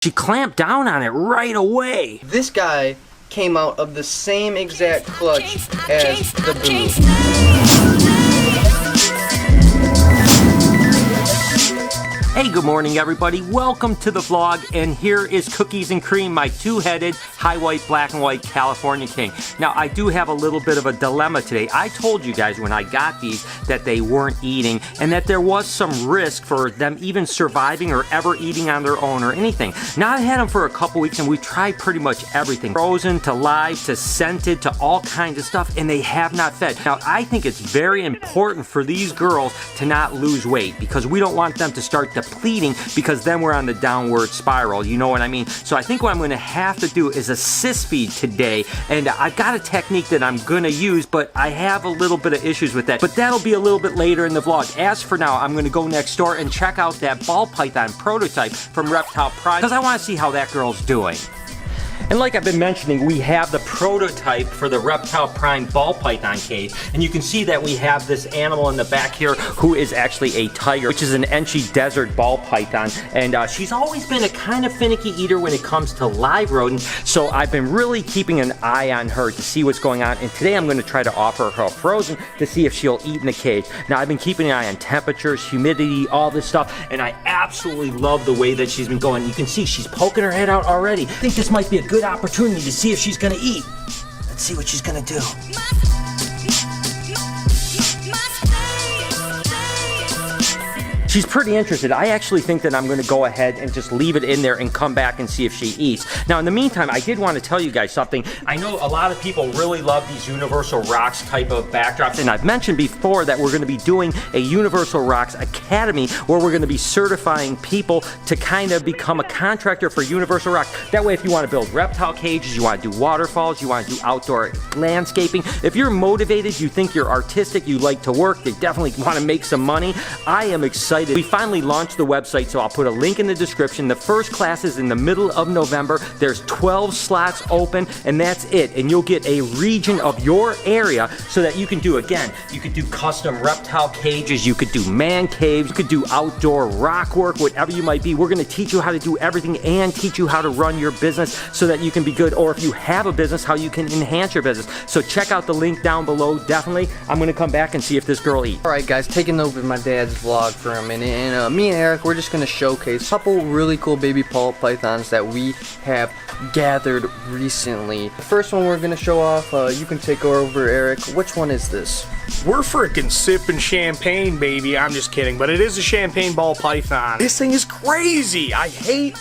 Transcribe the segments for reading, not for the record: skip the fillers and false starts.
She clamped down on it right away. This guy came out of the same exact clutch as the boo. Hey, good morning everybody. Welcome to the vlog, and here is Cookies and Cream, my two-headed, high white, black and white California king. Now, I do have a little bit of a dilemma today. I told you guys when I got these that they weren't eating and that there was some risk for them even surviving or ever eating on their own or anything. Now, I had them for a couple weeks and we've tried pretty much everything. Frozen to live to scented to all kinds of stuff, and they have not fed. Now, I think it's very important for these girls to not lose weight because we don't want them to start depleting, because then we're on the downward spiral, you know what I mean? So I think what I'm going to have to do is assist feed today, and I've got a technique that I'm going to use, but I have a little bit of issues with that, but that'll be a little bit later in the vlog. As for now, I'm going to go next door and check out that ball python prototype from Reptile Prime because I want to see how that girl's doing. And like I've been mentioning, we have the prototype for the Reptile Prime ball python cage. And you can see that we have this animal in the back here who is actually a tiger, which is an Enchi desert ball python. And she's always been a kind of finicky eater when it comes to live rodents. So I've been really keeping an eye on her to see what's going on. And today I'm going to try to offer her a frozen to see if she'll eat in the cage. Now, I've been keeping an eye on temperatures, humidity, all this stuff. And I absolutely love the way that she's been going. You can see she's poking her head out already. I think this might be a good opportunity to see if she's gonna eat. Let's see what she's gonna do. She's pretty interested. I actually think that I'm going to go ahead and just leave it in there and come back and see if she eats. Now, in the meantime, I did want to tell you guys something. I know a lot of people really love these Universal Rocks type of backdrops, and I've mentioned before that we're going to be doing a Universal Rocks Academy where we're going to be certifying people to kind of become a contractor for Universal Rocks. That way, if you want to build reptile cages, you want to do waterfalls, you want to do outdoor landscaping, if you're motivated, you think you're artistic, you like to work, you definitely want to make some money, I am excited. We finally launched the website, so I'll put a link in the description. The first class is in the middle of November. There's 12 slots open, and that's it. And you'll get a region of your area so that you can do, again, you could do custom reptile cages, you could do man caves, you could do outdoor rock work, whatever you might be. We're going to teach you how to do everything and teach you how to run your business so that you can be good, or if you have a business, how you can enhance your business. So check out the link down below, definitely. I'm going to come back and see if this girl eats. Alright guys, taking over my dad's vlog for a minute, and me and Eric, we're just going to showcase a couple really cool baby ball pythons that we have gathered recently. The first one we're going to show off, you can take over, Eric. Which one is this? We're freaking sipping champagne, baby. I'm just kidding, but it is a champagne ball python. This thing is crazy. I hate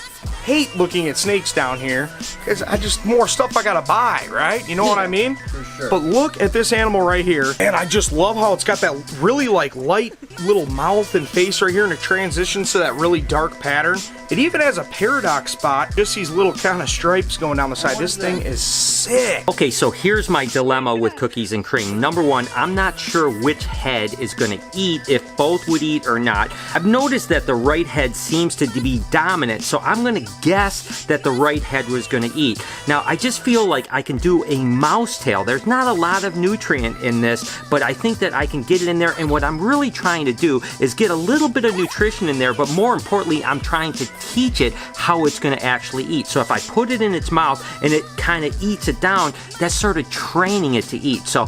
looking at snakes down here because more stuff I gotta buy, right? You know what I mean? For sure. But look at this animal right here, and I just love how it's got that really like light little mouth and face right here, and it transitions to that really dark pattern. It even has a paradox spot, just these little kind of stripes going down the side. This thing is sick. Okay, so here's my dilemma with Cookies and Cream. Number one, I'm not sure which head is gonna eat, if both would eat or not. I've noticed that the right head seems to be dominant, so I'm gonna guess that the right head was gonna eat. Now, I just feel like I can do a mouse tail. There's not a lot of nutrient in this, but I think that I can get it in there, and what I'm really trying to do is get a little bit of nutrition in there, but more importantly, I'm trying to teach it how it's gonna actually eat. So if I put it in its mouth and it kind of eats it down, that's sort of training it to eat. So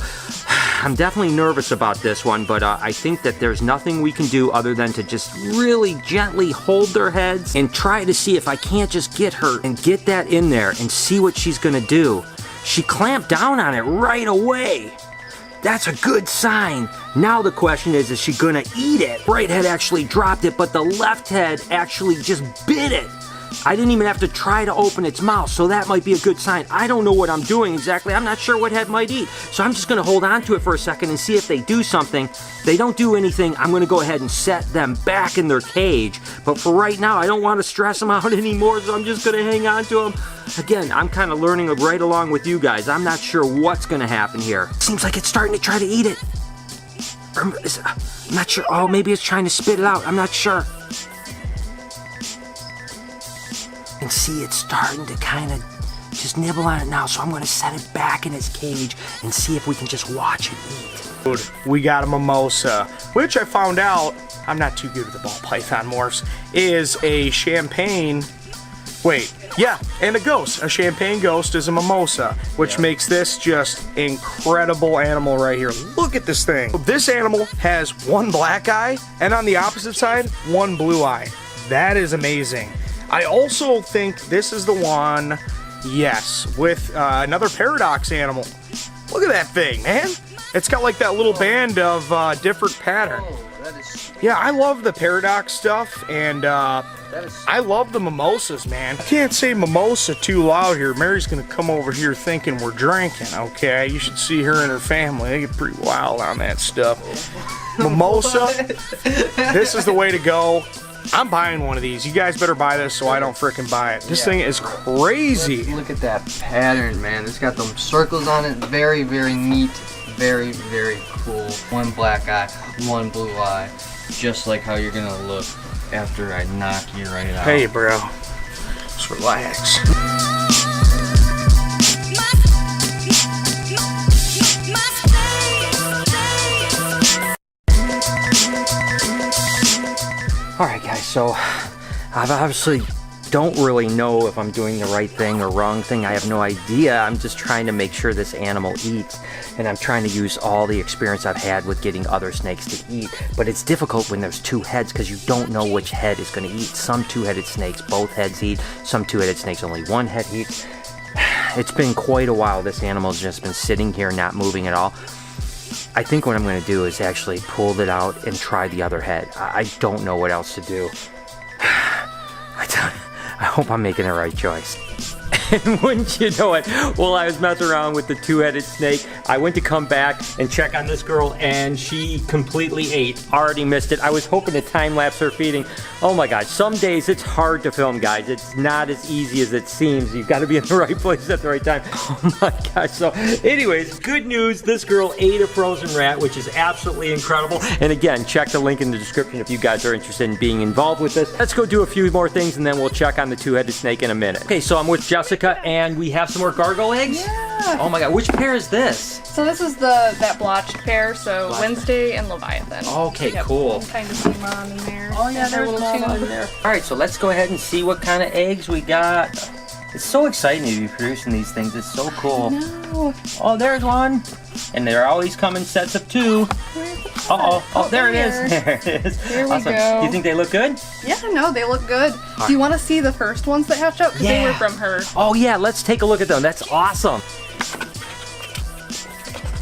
I'm definitely nervous about this one, but I think that there's nothing we can do other than to just really gently hold their heads and try to see if I can't just get her and get that in there and see what she's gonna do. She clamped down on it right away. That's a good sign. Now the question is she gonna eat it? Right head actually dropped it, but the left head actually just bit it. I didn't even have to try to open its mouth, so that might be a good sign. I don't know what I'm doing exactly. I'm not sure what head might eat. So I'm just gonna hold on to it for a second and see if they do something. If they don't do anything, I'm gonna go ahead and set them back in their cage. But for right now, I don't wanna stress them out anymore, so I'm just gonna hang on to them. Again, I'm kind of learning right along with you guys. I'm not sure what's gonna happen here. Seems like it's starting to try to eat it. I'm not sure. Oh, maybe it's trying to spit it out. I'm not sure. And see, it's starting to kind of just nibble on it now, so I'm going to set it back in its cage and see if we can just watch it eat. Dude, we got a mimosa, which I found out, I'm not too good with the ball python morphs, is a champagne Wait, yeah, and a ghost. A champagne ghost is a mimosa, which makes this just incredible animal right here. Look at this thing. This animal has one black eye, and on the opposite side, one blue eye. That is amazing. I also think this is the one, yes, with another paradox animal. Look at that thing, man. It's got like that little band of different pattern. Yeah, I love the paradox stuff, and I love the mimosas, man. I can't say mimosa too loud here. Mary's gonna come over here thinking we're drinking, okay? You should see her and her family. They get pretty wild on that stuff. Mimosa, this is the way to go. I'm buying one of these. You guys better buy this so I don't frickin' buy it. This thing is crazy. Look at that pattern, man. It's got them circles on it. Very, very neat. Very, very cool. One black eye, one blue eye. Just like how you're gonna look after I knock you right out. Hey, bro. Just relax. Alright guys, so I obviously don't really know if I'm doing the right thing or wrong thing. I have no idea. I'm just trying to make sure this animal eats, and I'm trying to use all the experience I've had with getting other snakes to eat. But it's difficult when there's two heads because you don't know which head is going to eat. Some two-headed snakes, both heads eat. Some two-headed snakes, only one head eats. It's been quite a while. This animal's just been sitting here not moving at all. I think what I'm going to do is actually pull it out and try the other head. I don't know what else to do. I hope I'm making the right choice. And wouldn't you know it, while I was messing around with the two-headed snake, I went to come back and check on this girl, and she completely ate. Already missed it. I was hoping to time-lapse her feeding. Oh my God, some days it's hard to film, guys. It's not as easy as it seems. You've got to be in the right place at the right time. Oh my gosh. So anyways, good news. This girl ate a frozen rat, which is absolutely incredible. And again, check the link in the description if you guys are interested in being involved with this. Let's go do a few more things, and then we'll check on the two-headed snake in a minute. Okay, so I'm with Jessica, and we have some more gargoyle eggs? Yeah. Oh my God, which pair is this? So this is that blotched pair, so Wednesday and Leviathan. Okay, cool. You can kind of see Mom in there. Oh yeah, there's little Mama tube. in there. All right, so let's go ahead and see what kind of eggs we got. It's so exciting to be producing these things. It's so cool. No. Oh, there's one. And they're always come in sets of two. Uh-oh. Oh, there it is. There it is. Here we Awesome. go. You think they look good? Yeah, no, they look good. Do you want to see the first ones that hatched out? Because they were from her. Oh yeah, let's take a look at them. That's awesome.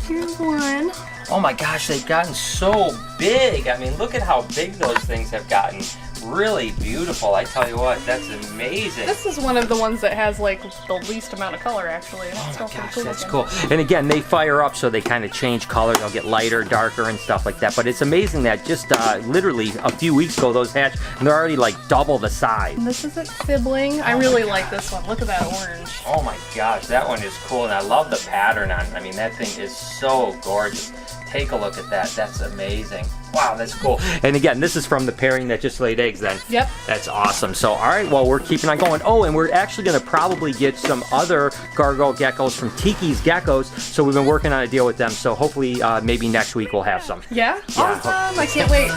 Here's one. Oh my gosh, they've gotten so big. I mean, look at how big those things have gotten. Really beautiful. I tell you what, that's amazing. This is one of the ones that has like the least amount of color, actually. Oh my gosh, that's cool. And again, they fire up, so they kind of change color. They'll get lighter, darker, and stuff like that. But it's amazing that just literally a few weeks ago, those hatched, and they're already like double the size. And this is its sibling. I really like this one. Look at that orange. Oh my gosh, that one is cool, and I love the pattern on it. I mean, that thing is so gorgeous. Take a look at that. That's amazing. Wow, that's cool. And again, this is from the pairing that just laid eggs then. Yep. That's awesome. So, all right, well, we're keeping on going. Oh, and we're actually going to probably get some other gargoyle geckos from Tiki's Geckos. So we've been working on a deal with them. So hopefully maybe next week we'll have some. Yeah? Yeah. Awesome. I can't wait.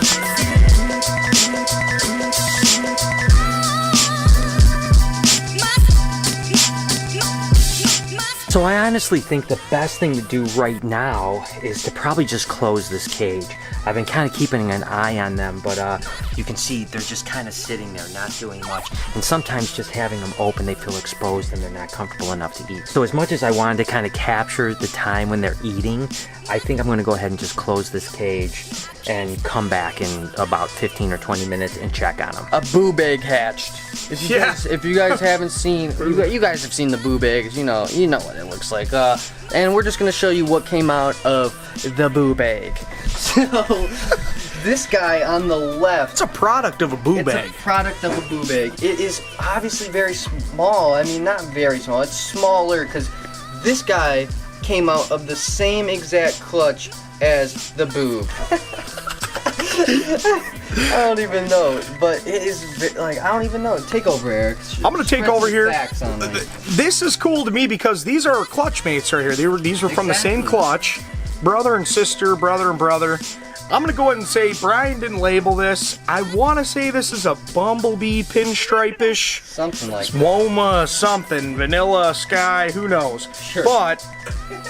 So I honestly think the best thing to do right now is to probably just close this cage. I've been kind of keeping an eye on them, but you can see they're just kind of sitting there, not doing much. And sometimes just having them open, they feel exposed and they're not comfortable enough to eat. So as much as I wanted to kind of capture the time when they're eating, I think I'm going to go ahead and just close this cage and come back in about 15 or 20 minutes and check on them. A boob egg hatched. If you guys haven't seen, you guys have seen the boob eggs, you know what it looks like. And we're just gonna show you what came out of the boob egg. So this guy on the left, It's a product of a boob egg. it's a product of a boob egg. It is obviously very small. I mean, not very small. It's smaller because this guy came out of the same exact clutch as the boob. I don't even know, but it is like, I don't even know. Take over, Eric. I'm gonna take over here. Facts on me. This is cool to me because these are clutch mates right here. These were from the same Exactly. clutch, brother and sister, brother and brother. I'm gonna go ahead and say Brian didn't label this. I want to say this is a bumblebee pinstripe-ish. Something like that. Woma something, vanilla sky, who knows. Sure. But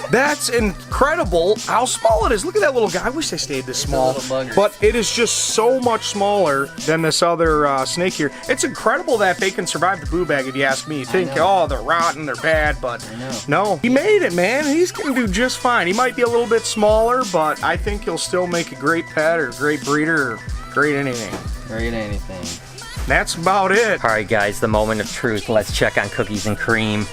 that's incredible how small it is. Look at that little guy. I wish they stayed this small. little bugger. But it is just so much smaller than this other snake here. It's incredible that they can survive the boo bag, if you ask me. You think, oh, they're rotten, they're bad, but no. He made it, man. He's going to do just fine. He might be a little bit smaller, but I think he'll still make a great pet or great breeder or great anything. Great anything. That's about it. All right, guys, the moment of truth. Let's check on Cookies and Cream.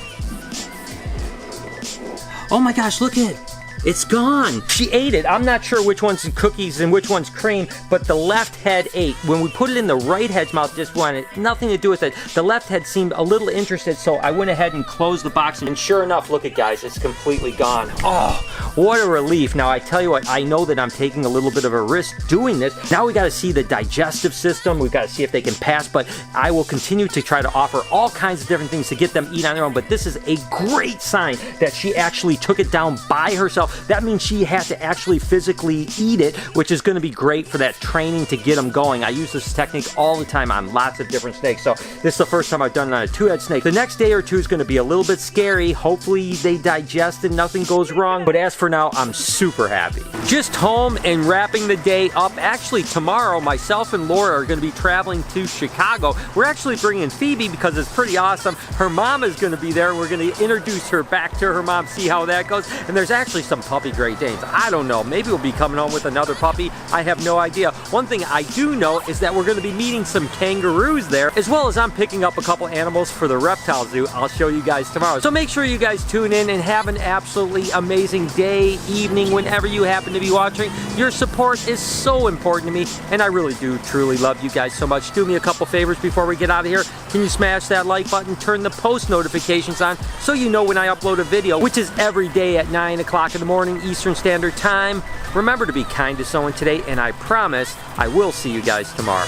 Oh my gosh, look at it. It's gone. She ate it. I'm not sure which one's Cookies and which one's Cream, but the left head ate. When we put it in the right head's mouth, just wanted nothing to do with it. The left head seemed a little interested, so I went ahead and closed the box. And sure enough, look at guys, it's completely gone. Oh, what a relief. Now, I tell you what, I know that I'm taking a little bit of a risk doing this. Now we got to see the digestive system. We've got to see if they can pass, but I will continue to try to offer all kinds of different things to get them eat on their own. But this is a great sign that she actually took it down by herself. That means she had to actually physically eat it, which is going to be great for that training to get them going. I use this technique all the time on lots of different snakes, so this is the first time I've done it on a two-head snake. The next day or two is going to be a little bit scary. Hopefully they digest and nothing goes wrong, but as for now, I'm super happy. Just home and wrapping the day up. Actually, tomorrow, myself and Laura are going to be traveling to Chicago. We're actually bringing Phoebe because it's pretty awesome. Her mom is going to be there. We're going to introduce her back to her mom, see how that goes, and there's actually some puppy Great Danes. I don't know. Maybe we'll be coming home with another puppy. I have no idea. One thing I do know is that we're going to be meeting some kangaroos there, as well as I'm picking up a couple animals for the reptile zoo. I'll show you guys tomorrow. So make sure you guys tune in and have an absolutely amazing day, evening, whenever you happen to be watching. Your support is so important to me, and I really do truly love you guys so much. Do me a couple favors before we get out of here. Can you smash that like button, turn the post notifications on so you know when I upload a video, which is every day at 9 o'clock in the morning Eastern Standard Time. Remember to be kind to someone today, and I promise I will see you guys tomorrow.